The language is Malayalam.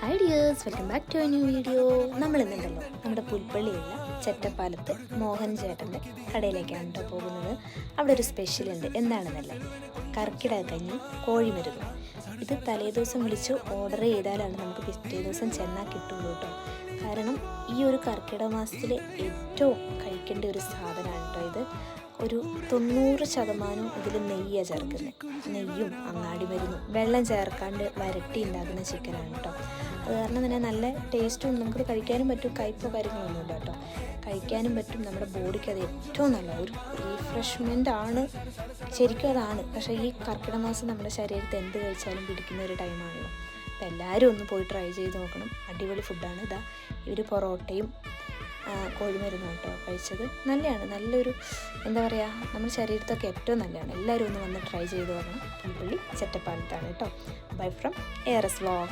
Hi dears, welcome back to a new video. നമ്മളിന്നുണ്ടല്ലോ നമ്മുടെ പുൽപ്പള്ളിയുള്ള ചെറ്റപ്പാലത്ത് മോഹൻ ചേട്ടൻ്റെ കടയിലേക്കാണ് കേട്ടോ പോകുന്നത്. അവിടെ ഒരു സ്പെഷ്യലുണ്ട്. എന്താണെന്നല്ലേ, കർക്കിടക കഞ്ഞി കോഴിമരുന്ന്. ഇത് തലേദിവസം വിളിച്ച് ഓർഡർ ചെയ്താലാണ് നമുക്ക് പിറ്റേ ദിവസം ചെന്നാൽ കിട്ടുള്ളൂ കേട്ടോ. കാരണം ഈ ഒരു കർക്കിടക മാസത്തിൽ ഏറ്റവും കഴിക്കേണ്ട ഒരു സാധനമാണ് കേട്ടോ ഇത്. ഒരു 90% ഇതിൽ നെയ്യാണ് ചേർക്കുന്നത്. നെയ്യും അങ്ങാടി മരുന്നും വെള്ളം ചേർക്കാണ്ട് വരട്ടി ഉണ്ടാക്കുന്ന ചിക്കനാണ് കേട്ടോ. അത് കാരണം തന്നെ നല്ല ടേസ്റ്റും, നമുക്കത് കഴിക്കാനും പറ്റും. കയ്പോ കാര്യങ്ങളൊന്നുമില്ല കേട്ടോ, കഴിക്കാനും പറ്റും. നമ്മുടെ ബോഡിക്ക് അത് ഏറ്റവും നല്ല ഒരു റീഫ്രഷ്മെൻ്റ് ആണ്, ശരിക്കും അതാണ്. പക്ഷേ ഈ കർക്കിടക മാസം നമ്മുടെ ശരീരത്തിൽ എന്ത് കഴിച്ചാലും പിടിക്കുന്ന ഒരു ടൈമാണല്ലോ. അപ്പോൾ എല്ലാവരും ഒന്ന് പോയി ട്രൈ ചെയ്ത് നോക്കണം. അടിപൊളി ഫുഡാണ്. ഇതാ ഇവർ പൊറോട്ടയും കോഴിമരുന്നും കേട്ടോ കഴിച്ചത്. നല്ലതാണ്, നല്ലൊരു എന്താ പറയുക, നമ്മുടെ ശരീരത്തൊക്കെ ഏറ്റവും നല്ലതാണ്. എല്ലാവരും ഒന്ന് വന്ന് ട്രൈ ചെയ്ത് നോക്കണം. പുൽപ്പള്ളി ചെറ്റപ്പാലത്താണ് കേട്ടോ. Bye from ARS vlog.